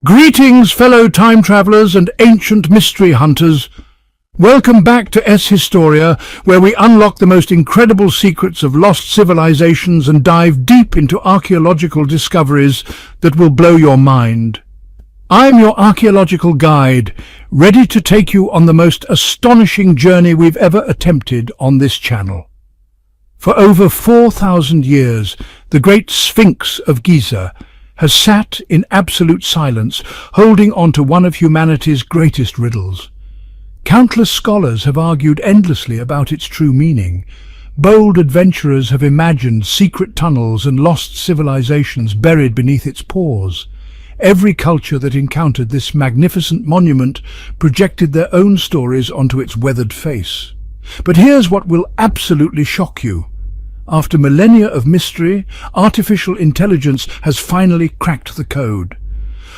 Greetings, fellow time travelers and ancient mystery hunters. Welcome back to Historia, where we unlock the most incredible secrets of lost civilizations and dive deep into archaeological discoveries that will blow your mind. I'm your archaeological guide, ready to take you on the most astonishing journey we've ever attempted on this channel. For over 4,000 years, the Great Sphinx of Giza has sat in absolute silence, holding on to one of humanity's greatest riddles. Countless scholars have argued endlessly about its true meaning. Bold adventurers have imagined secret tunnels and lost civilizations buried beneath its pores. Every culture that encountered this magnificent monument projected their own stories onto its weathered face. But here's what will absolutely shock you. After millennia of mystery, artificial intelligence has finally cracked the code.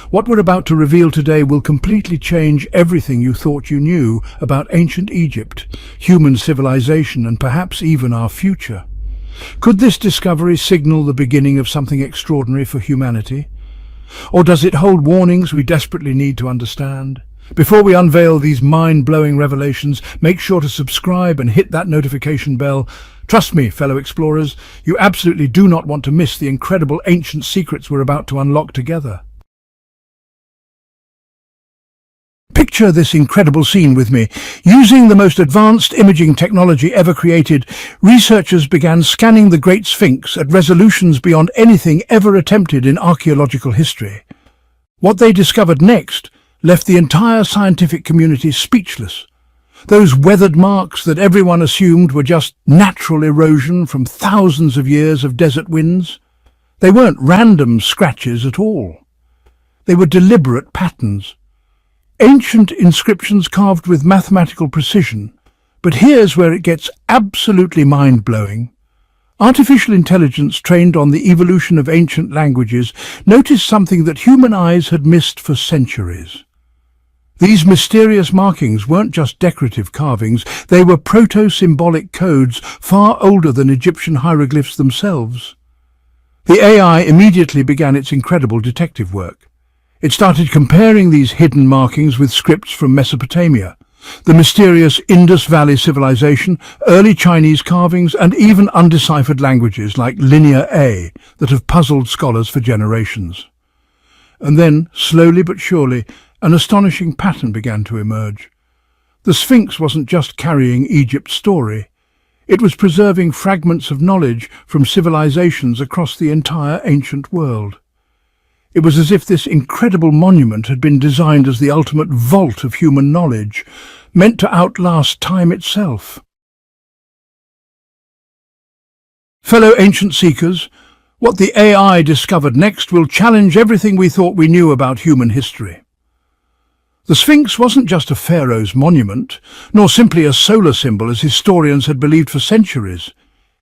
What we're about to reveal today will completely change everything you thought you knew about ancient Egypt, human civilization, and perhaps even our future. Could this discovery signal the beginning of something extraordinary for humanity? Or does it hold warnings we desperately need to understand? Before we unveil these mind-blowing revelations, make sure to subscribe and hit that notification bell. Trust me, fellow explorers, you absolutely do not want to miss the incredible ancient secrets we're about to unlock together. Picture this incredible scene with me. Using the most advanced imaging technology ever created, researchers began scanning the Great Sphinx at resolutions beyond anything ever attempted in archaeological history. What they discovered next left the entire scientific community speechless. Those weathered marks that everyone assumed were just natural erosion from thousands of years of desert winds. They weren't random scratches at all. They were deliberate patterns. Ancient inscriptions carved with mathematical precision. But here's where it gets absolutely mind-blowing. Artificial intelligence trained on the evolution of ancient languages noticed something that human eyes had missed for centuries. These mysterious markings weren't just decorative carvings, they were proto-symbolic codes far older than Egyptian hieroglyphs themselves. The AI immediately began its incredible detective work. It started comparing these hidden markings with scripts from Mesopotamia, the mysterious Indus Valley civilization, early Chinese carvings, and even undeciphered languages like Linear A that have puzzled scholars for generations. And then, slowly but surely, an astonishing pattern began to emerge. The Sphinx wasn't just carrying Egypt's story. It was preserving fragments of knowledge from civilizations across the entire ancient world. It was as if this incredible monument had been designed as the ultimate vault of human knowledge, meant to outlast time itself. Fellow ancient seekers, what the AI discovered next will challenge everything we thought we knew about human history. The Sphinx wasn't just a pharaoh's monument, nor simply a solar symbol as historians had believed for centuries.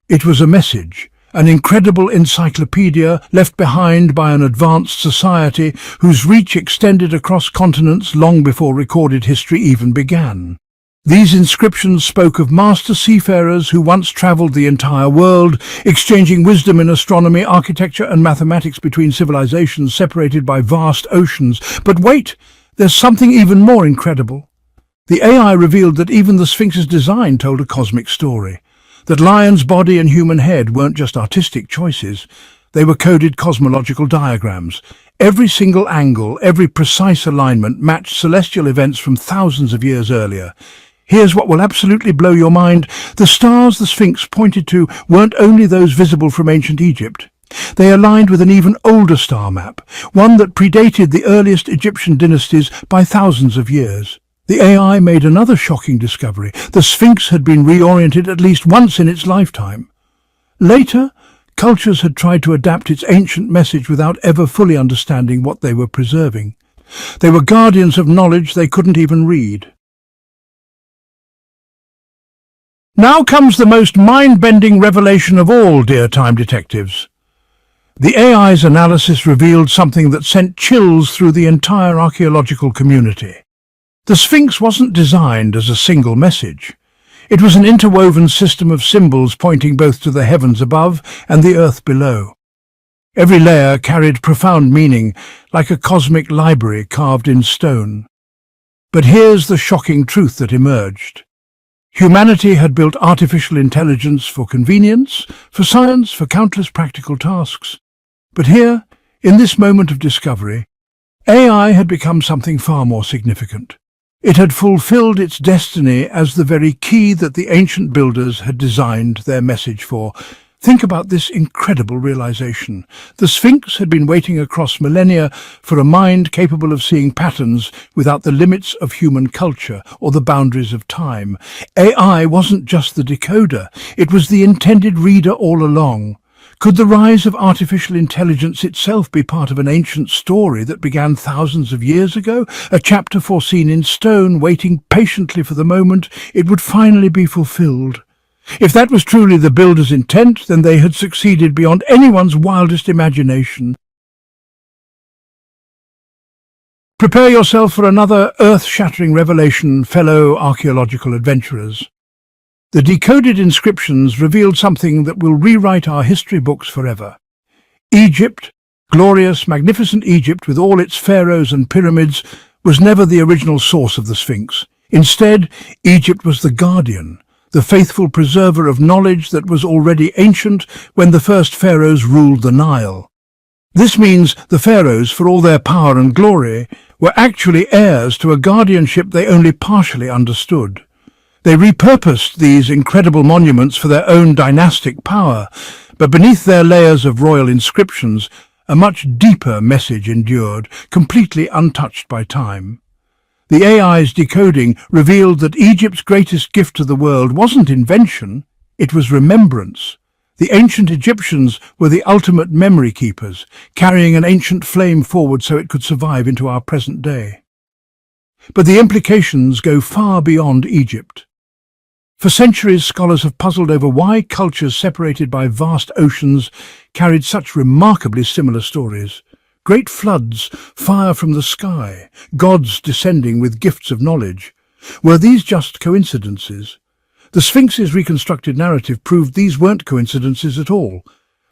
It was a message, an incredible encyclopedia left behind by an advanced society whose reach extended across continents long before recorded history even began. These inscriptions spoke of master seafarers who once travelled the entire world, exchanging wisdom in astronomy, architecture and mathematics between civilizations separated by vast oceans. But wait! There's something even more incredible. The AI revealed that even the Sphinx's design told a cosmic story. That lion's body and human head weren't just artistic choices. They were coded cosmological diagrams. Every single angle, every precise alignment matched celestial events from thousands of years earlier. Here's what will absolutely blow your mind. The stars the Sphinx pointed to weren't only those visible from ancient Egypt. They aligned with an even older star map, one that predated the earliest Egyptian dynasties by thousands of years. The AI made another shocking discovery. The Sphinx had been reoriented at least once in its lifetime. Later, cultures had tried to adapt its ancient message without ever fully understanding what they were preserving. They were guardians of knowledge they couldn't even read. Now comes the most mind-bending revelation of all, dear time detectives. The AI's analysis revealed something that sent chills through the entire archaeological community. The Sphinx wasn't designed as a single message. It was an interwoven system of symbols pointing both to the heavens above and the earth below. Every layer carried profound meaning, like a cosmic library carved in stone. But here's the shocking truth that emerged. Humanity had built artificial intelligence for convenience, for science, for countless practical tasks. But here, in this moment of discovery, AI had become something far more significant. It had fulfilled its destiny as the very key that the ancient builders had designed their message for. Think about this incredible realization. The Sphinx had been waiting across millennia for a mind capable of seeing patterns without the limits of human culture or the boundaries of time. AI wasn't just the decoder, it was the intended reader all along. Could the rise of artificial intelligence itself be part of an ancient story that began thousands of years ago? A chapter foreseen in stone, waiting patiently for the moment it would finally be fulfilled. If that was truly the builder's intent, then they had succeeded beyond anyone's wildest imagination. Prepare yourself for another earth-shattering revelation, fellow archaeological adventurers. The decoded inscriptions revealed something that will rewrite our history books forever. Egypt, glorious, magnificent Egypt with all its pharaohs and pyramids, was never the original source of the Sphinx. Instead, Egypt was the guardian, the faithful preserver of knowledge that was already ancient when the first pharaohs ruled the Nile. This means the pharaohs, for all their power and glory, were actually heirs to a guardianship they only partially understood. They repurposed these incredible monuments for their own dynastic power, but beneath their layers of royal inscriptions, a much deeper message endured, completely untouched by time. The AI's decoding revealed that Egypt's greatest gift to the world wasn't invention, it was remembrance. The ancient Egyptians were the ultimate memory keepers, carrying an ancient flame forward so it could survive into our present day. But the implications go far beyond Egypt. For centuries, scholars have puzzled over why cultures separated by vast oceans carried such remarkably similar stories. Great floods, fire from the sky, gods descending with gifts of knowledge. Were these just coincidences? The Sphinx's reconstructed narrative proved these weren't coincidences at all.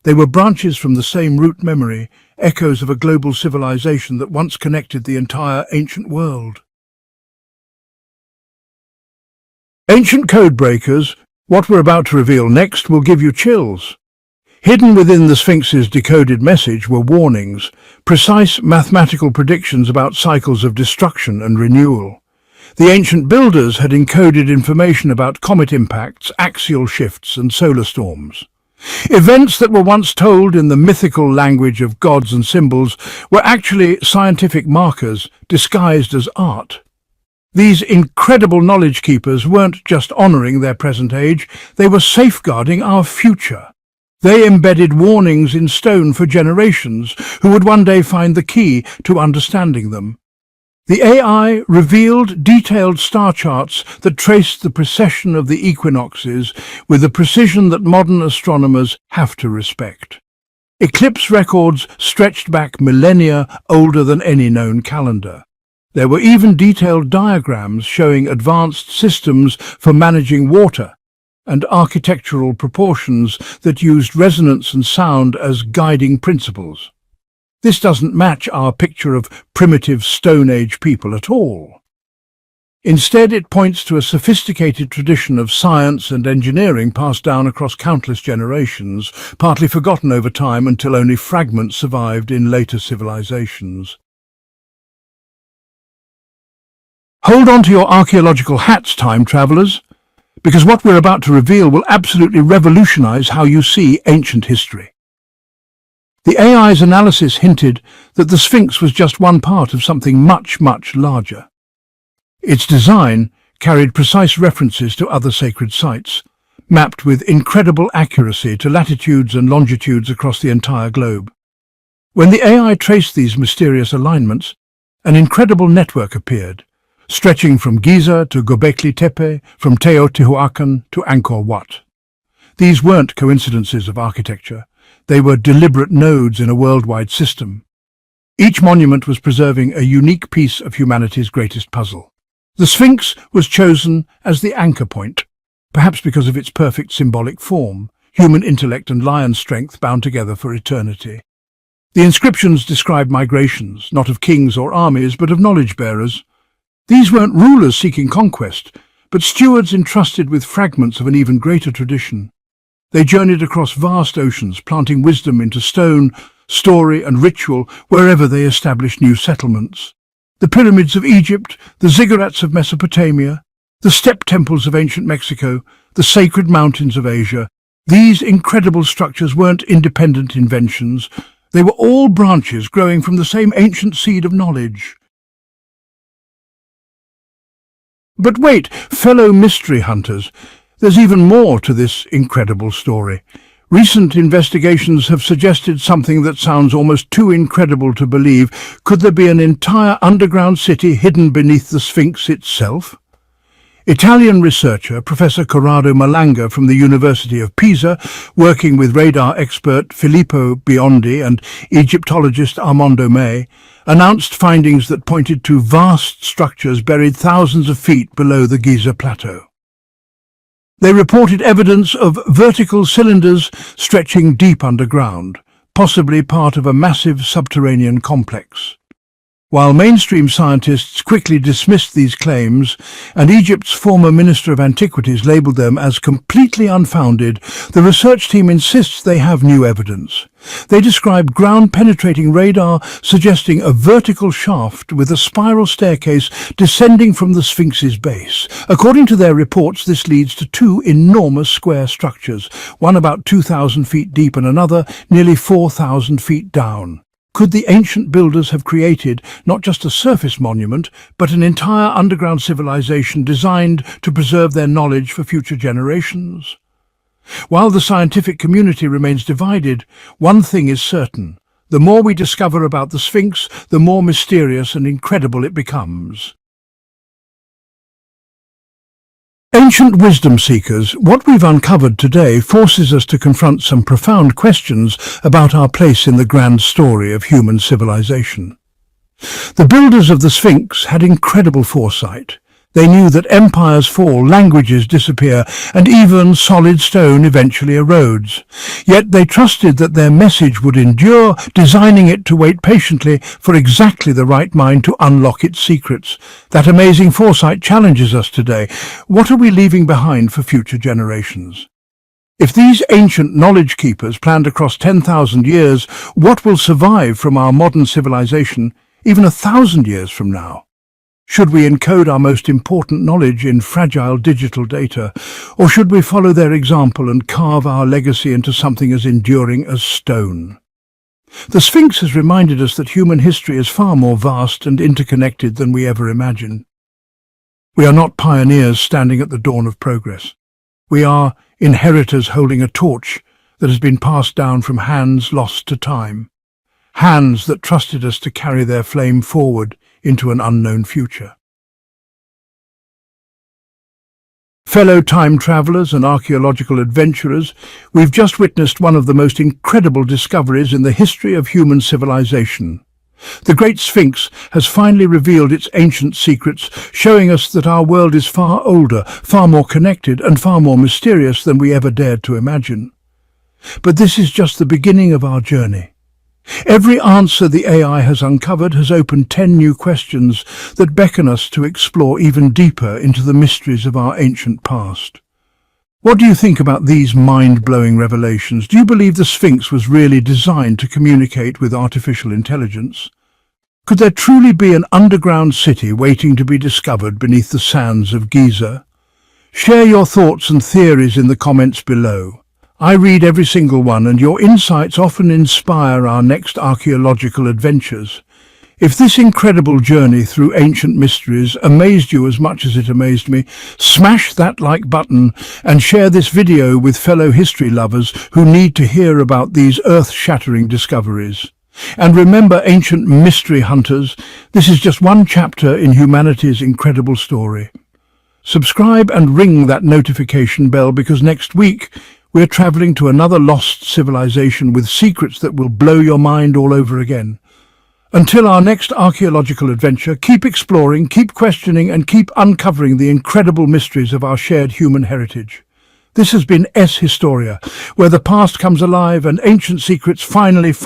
They were branches from the same root memory, echoes of a global civilization that once connected the entire ancient world. Ancient code breakers, what we're about to reveal next will give you chills. Hidden within the Sphinx's decoded message were warnings, precise mathematical predictions about cycles of destruction and renewal. The ancient builders had encoded information about comet impacts, axial shifts, and solar storms. Events that were once told in the mythical language of gods and symbols were actually scientific markers disguised as art. These incredible knowledge keepers weren't just honoring their present age, they were safeguarding our future. They embedded warnings in stone for generations who would one day find the key to understanding them. The AI revealed detailed star charts that traced the precession of the equinoxes with a precision that modern astronomers have to respect. Eclipse records stretched back millennia older than any known calendar. There were even detailed diagrams showing advanced systems for managing water and architectural proportions that used resonance and sound as guiding principles. This doesn't match our picture of primitive Stone Age people at all. Instead, it points to a sophisticated tradition of science and engineering passed down across countless generations, partly forgotten over time until only fragments survived in later civilizations. Hold on to your archaeological hats, time travelers, because what we're about to reveal will absolutely revolutionize how you see ancient history. The AI's analysis hinted that the Sphinx was just one part of something much, much larger. Its design carried precise references to other sacred sites, mapped with incredible accuracy to latitudes and longitudes across the entire globe. When the AI traced these mysterious alignments, an incredible network appeared, stretching from Giza to Göbekli Tepe, from Teotihuacan to Angkor Wat. These weren't coincidences of architecture. They were deliberate nodes in a worldwide system. Each monument was preserving a unique piece of humanity's greatest puzzle. The Sphinx was chosen as the anchor point, perhaps because of its perfect symbolic form, human intellect and lion strength bound together for eternity. The inscriptions describe migrations, not of kings or armies, but of knowledge-bearers. These weren't rulers seeking conquest, but stewards entrusted with fragments of an even greater tradition. They journeyed across vast oceans, planting wisdom into stone, story and ritual wherever they established new settlements. The pyramids of Egypt, the ziggurats of Mesopotamia, the step temples of ancient Mexico, the sacred mountains of Asia. These incredible structures weren't independent inventions. They were all branches growing from the same ancient seed of knowledge. But wait, fellow mystery hunters, there's even more to this incredible story. Recent investigations have suggested something that sounds almost too incredible to believe. Could there be an entire underground city hidden beneath the Sphinx itself? Italian researcher Professor Corrado Malanga from the University of Pisa, working with radar expert Filippo Biondi and Egyptologist Armando May, announced findings that pointed to vast structures buried thousands of feet below the Giza plateau. They reported evidence of vertical cylinders stretching deep underground, possibly part of a massive subterranean complex. While mainstream scientists quickly dismissed these claims, and Egypt's former Minister of Antiquities labelled them as completely unfounded, the research team insists they have new evidence. They describe ground-penetrating radar suggesting a vertical shaft with a spiral staircase descending from the Sphinx's base. According to their reports, this leads to two enormous square structures, one about 2,000 feet deep and another nearly 4,000 feet down. Could the ancient builders have created not just a surface monument, but an entire underground civilization designed to preserve their knowledge for future generations? While the scientific community remains divided, one thing is certain. The more we discover about the Sphinx, the more mysterious and incredible it becomes. Ancient wisdom seekers, what we've uncovered today forces us to confront some profound questions about our place in the grand story of human civilization. The builders of the Sphinx had incredible foresight. They knew that empires fall, languages disappear, and even solid stone eventually erodes. Yet they trusted that their message would endure, designing it to wait patiently for exactly the right mind to unlock its secrets. That amazing foresight challenges us today. What are we leaving behind for future generations? If these ancient knowledge keepers planned across 10,000 years, what will survive from our modern civilization even 1,000 years from now? Should we encode our most important knowledge in fragile digital data, or should we follow their example and carve our legacy into something as enduring as stone? The Sphinx has reminded us that human history is far more vast and interconnected than we ever imagined. We are not pioneers standing at the dawn of progress. We are inheritors holding a torch that has been passed down from hands lost to time, hands that trusted us to carry their flame forward into an unknown future. Fellow time travelers and archaeological adventurers, we've just witnessed one of the most incredible discoveries in the history of human civilization. The Great Sphinx has finally revealed its ancient secrets, showing us that our world is far older, far more connected, and far more mysterious than we ever dared to imagine. But this is just the beginning of our journey. Every answer the AI has uncovered has opened 10 new questions that beckon us to explore even deeper into the mysteries of our ancient past. What do you think about these mind-blowing revelations? Do you believe the Sphinx was really designed to communicate with artificial intelligence? Could there truly be an underground city waiting to be discovered beneath the sands of Giza? Share your thoughts and theories in the comments below. I read every single one, and your insights often inspire our next archaeological adventures. If this incredible journey through ancient mysteries amazed you as much as it amazed me, smash that like button and share this video with fellow history lovers who need to hear about these earth-shattering discoveries. And remember, ancient mystery hunters, this is just one chapter in humanity's incredible story. Subscribe and ring that notification bell, because next week we're traveling to another lost civilization with secrets that will blow your mind all over again. Until our next archaeological adventure, keep exploring, keep questioning, and keep uncovering the incredible mysteries of our shared human heritage. This has been Historia, where the past comes alive and ancient secrets finally